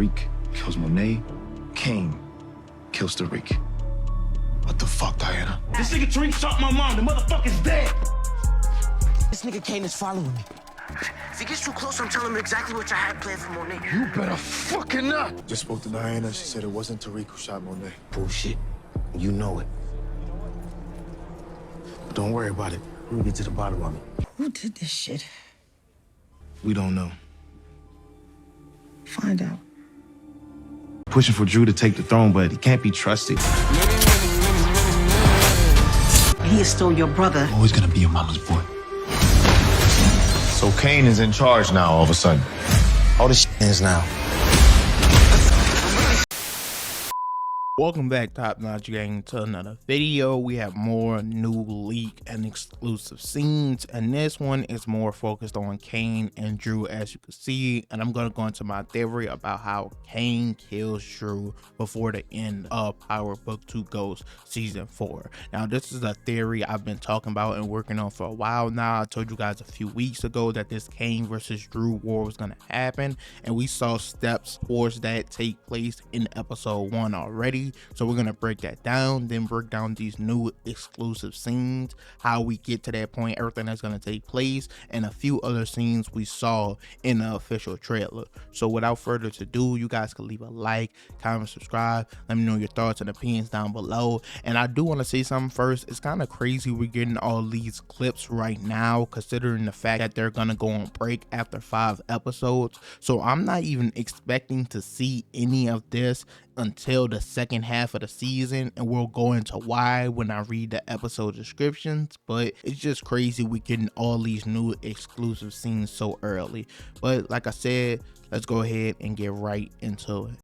Tariq kills Monet. Kane kills Tariq. What the fuck, Diana? This nigga Tariq shot my mom. The motherfucker's dead. This nigga Kane is following me. If he gets too close, I'm telling him exactly what I had planned for Monet. You better fucking not. Just spoke to Diana. She said it wasn't Tariq who shot Monet. Bullshit. You know it. But don't worry about it. We'll get to the bottom of it. Who did this shit? We don't know. Find out. Pushing for Drew to take the throne, but he can't be trusted. He is still your brother. Always gonna be your mama's boy. So Kane is in charge now all of a sudden. All this shit is now. Welcome back, Top Notch Gang, to another video. We have more new leak and exclusive scenes, and this one is more focused on Kane and Drew, as you can see. And I'm gonna go into my theory about how Kane kills Drew before the end of Power Book 2 Ghost Season 4. Now, this is a theory I've been talking about and working on for a while now. I told you guys a few weeks ago that this Kane versus Drew war was gonna happen, and we saw steps towards that take place in episode 1 already. So we're gonna break that down, then break down these new exclusive scenes, how we get to that point, everything that's gonna take place, and a few other scenes we saw in the official trailer. So without further ado, you guys can leave a like, comment, subscribe. Let me know your thoughts and opinions down below. And I do want to say something first. It's kind of crazy we're getting all these clips right now, considering the fact that they're gonna go on break after 5 episodes. So I'm not even expecting to see any of this until the second half of the season, and we'll go into why when I read the episode descriptions. But it's just crazy we getting all these new exclusive scenes so early. But like I said, let's go ahead and get right into it.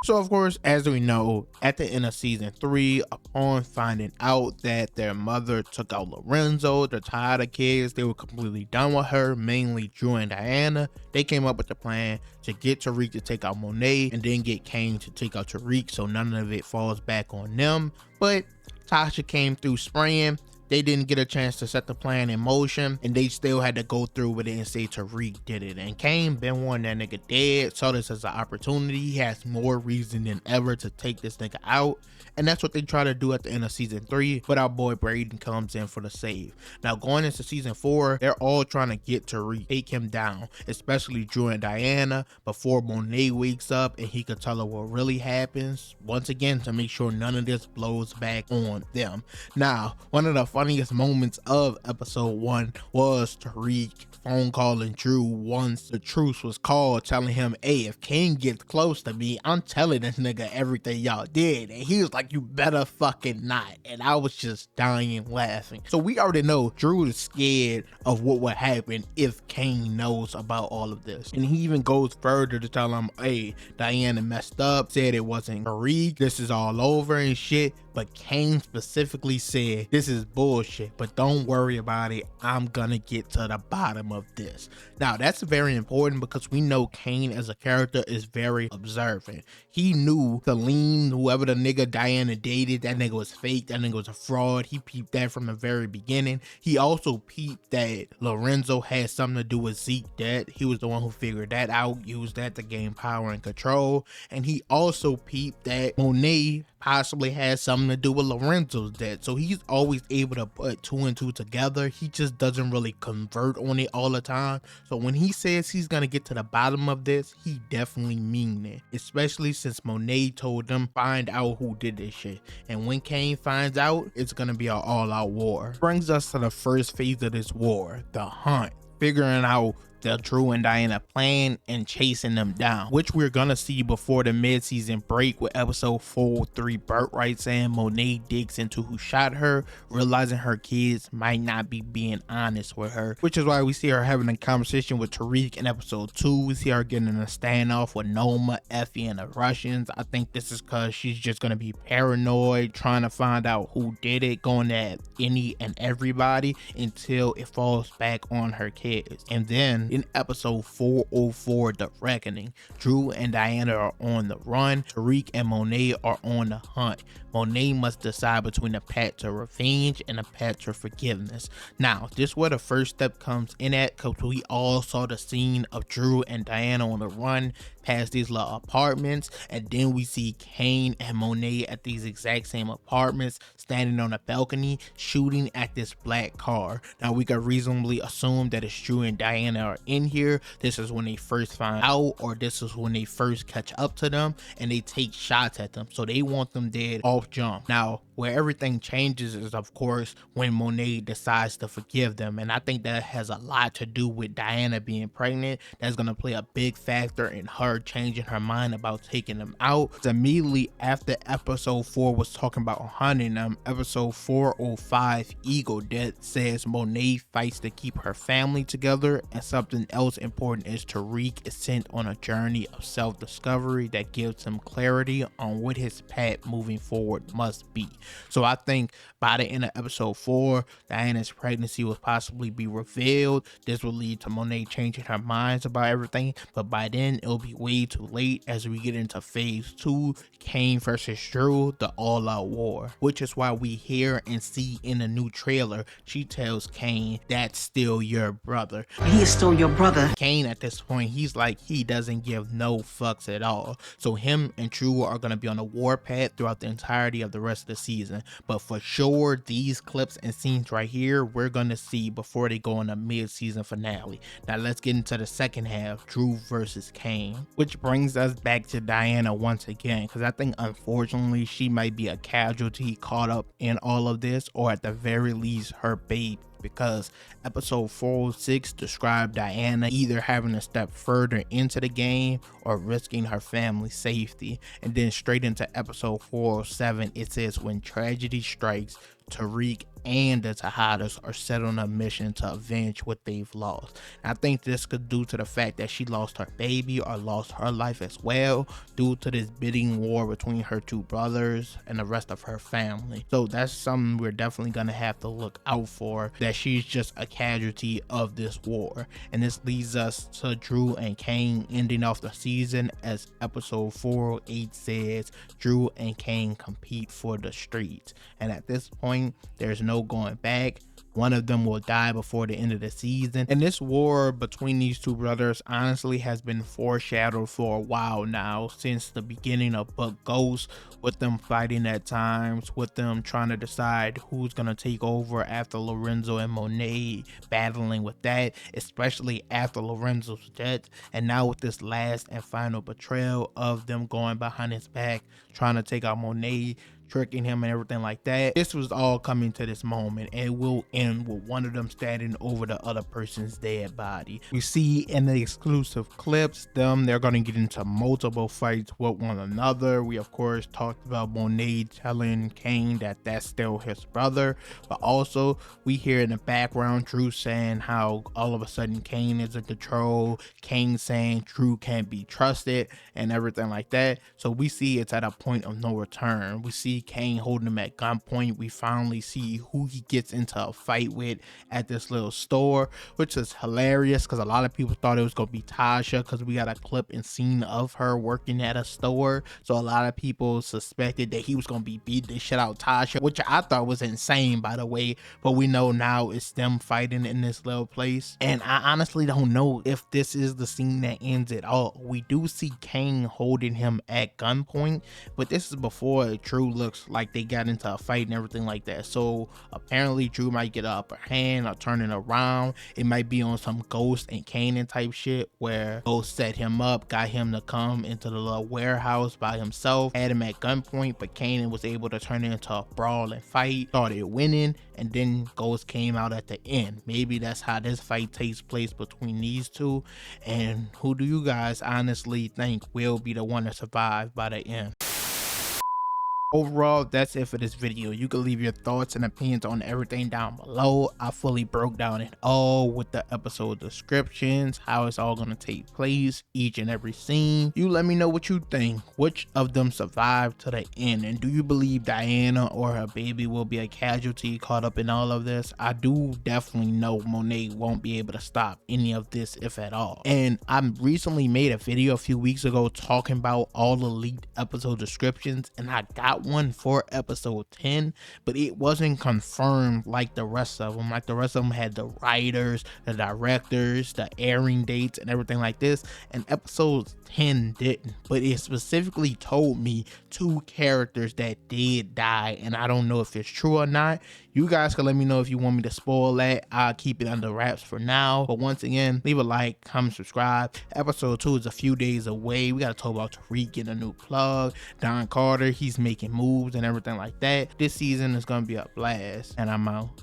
So of course, as we know, at the end of season 3, upon finding out that their mother took out Lorenzo, they're tired of kids, they were completely done with her, mainly Drew and Diana, they came up with the plan to get Tariq to take out Monet and then get Kane to take out Tariq, so none of it falls back on them. But Tasha came through spraying. They didn't get a chance to set the plan in motion, and they still had to go through with it and say Tariq did it. And Kane been wanting that nigga dead, saw this as an opportunity. He has more reason than ever to take this nigga out, and that's what they try to do at the end of season 3. But our boy Braden comes in for the save. Now going into season 4, they're all trying to get Tariq, take him down, especially Drew and Diana, before Monet wakes up and he could tell her what really happens, once again to make sure none of this blows back on them. Now, one of the funniest moments of episode 1 was Tariq phone calling Drew once the truce was called, telling him, hey, if Kane gets close to me, I'm telling this nigga everything y'all did. And he was like, you better fucking not. And I was just dying laughing. So we already know Drew is scared of what would happen if Kane knows about all of this. And he even goes further to tell him, hey, Diana messed up, said it wasn't Tariq, this is all over and shit. But Kane specifically said, this is bullshit, but don't worry about it. I'm gonna get to the bottom of this. Now, that's very important because we know Kane as a character is very observant. He knew Celine, whoever the nigga Diana dated, that nigga was fake, that nigga was a fraud. He peeped that from the very beginning. He also peeped that Lorenzo had something to do with Zeke's death. He was the one who figured that out, used that to gain power and control. And he also peeped that Monet possibly has something to do with Lorenzo's death. So he's always able to put 2 and 2 together. He just doesn't really convert on it all the time. So when he says he's gonna get to the bottom of this, he definitely mean it, especially since Monet told them find out who did this shit. And when Kane finds out, it's gonna be an all-out war. Brings us to the first phase of this war, the hunt, figuring out the Drew and Diana plan and chasing them down, which we're gonna see before the mid-season break with episode 403. Burt writes in, Monet digs into who shot her, realizing her kids might not be being honest with her, which is why we see her having a conversation with Tariq in episode 2. We see her getting in a standoff with Noma, Effie, and the Russians. I think this is because she's just gonna be paranoid, trying to find out who did it, going at any and everybody until it falls back on her kids. And then in episode 404, The Reckoning, Drew and Diana are on the run. Tariq and Monet are on the hunt. Monet must decide between a path to revenge and a path to forgiveness. Now, this is where the first step comes in at, because we all saw the scene of Drew and Diana on the run, past these little apartments, and then we see Kane and Monet at these exact same apartments standing on a balcony shooting at this black car. Now we can reasonably assume that it's Drew and Diana are in here. This is when they first find out, or this is when they first catch up to them and they take shots at them, so they want them dead off jump. Now where everything changes is of course when Monet decides to forgive them, and I think that has a lot to do with Diana being pregnant. That's gonna play a big factor in her changing her mind about taking them out. It's immediately after episode 4 was talking about hunting them, episode 405 Eagle Death says Monet fights to keep her family together, and something else important is Tariq is sent on a journey of self-discovery that gives him clarity on what his path moving forward must be. So I think by the end of episode 4, Diana's pregnancy will possibly be revealed. This will lead to Monet changing her minds about everything, but by then it'll be way too late as we get into phase 2, Kane versus Drew, the all-out war, which is why we hear and see in the new trailer, she tells Kane, "That's still your brother." He is still your brother. Kane at this point, he's like, he doesn't give no fucks at all. So him and Drew are going to be on a war path throughout the entirety of the rest of the season. But for sure, these clips and scenes right here, we're going to see before they go on a mid-season finale. Now let's get into the second half, Drew versus Kane, which brings us back to Diana once again, because I think unfortunately she might be a casualty caught up in all of this, or at the very least her baby, because episode 406 described Diana either having to step further into the game or risking her family's safety. And then straight into episode 407, it says when tragedy strikes, Tariq and the Tejadas are set on a mission to avenge what they've lost. And I think this could due to the fact that she lost her baby or lost her life as well due to this bidding war between her two brothers and the rest of her family. So that's something we're definitely gonna have to look out for, that she's just a casualty of this war. And this leads us to Drew and Kane ending off the season as episode 408 says Drew and Kane compete for the streets. And at this point there's no going back. One of them will die before the end of the season. And this war between these two brothers honestly has been foreshadowed for a while now, since the beginning of Book Ghost, with them fighting at times, with them trying to decide who's gonna take over after Lorenzo and Monet battling with that, especially after Lorenzo's death. And now with this last and final betrayal of them going behind his back, trying to take out Monet, tricking him and everything like that. This was all coming to this moment, and it will end with one of them standing over the other person's dead body. We see in the exclusive clips they're going to get into multiple fights with one another. We of course talked about Monet telling Kane that that's still his brother, but also we hear in the background Drew saying how all of a sudden Kane is in control, Kane saying Drew can't be trusted and everything like that. So we see it's at a point of no return. We see Kane holding him at gunpoint. We finally see who he gets into a fight with at this little store, which is hilarious because a lot of people thought it was gonna be Tasha, because we got a clip and scene of her working at a store. So a lot of people suspected that he was gonna be beating the shit out Tasha, which I thought was insane, by the way. But we know now it's them fighting in this little place, and I honestly don't know if this is the scene that ends it all. We do see Kane holding him at gunpoint, but this is before Drew looks like they got into a fight and everything like that. So apparently Drew might get an upper hand or turn it around. It might be on some Ghost and Kanan type shit where Ghost set him up, got him to come into the little warehouse by himself, had him at gunpoint, but Kanan was able to turn it into a brawl and fight, started winning, and then Ghost came out at the end. Maybe that's how this fight takes place between these two. And who do you guys honestly think will be the one to survive by the end? Overall, that's it for this video. You can leave your thoughts and opinions on everything down below. I fully broke down it all with the episode descriptions, how it's all gonna take place, each and every scene. You let me know what you think. Which of them survived to the end? And do you believe Diana or her baby will be a casualty caught up in all of this? I do definitely know Monet won't be able to stop any of this, if at all. And I recently made a video a few weeks ago talking about all the leaked episode descriptions, and I got got one for episode 10, but it wasn't confirmed like the rest of them. Like the rest of them had the writers, the directors, the airing dates, and everything like this. And episode 10 didn't, but it specifically told me 2 characters that did die, and I don't know if it's true or not. You guys can let me know if you want me to spoil that. I'll keep it under wraps for now. But once again, leave a like, comment, subscribe. Episode 2 is a few days away. We gotta talk about Tariq getting a new plug, Don Carter, he's making moves and everything like that. This season is gonna be a blast, and I'm out.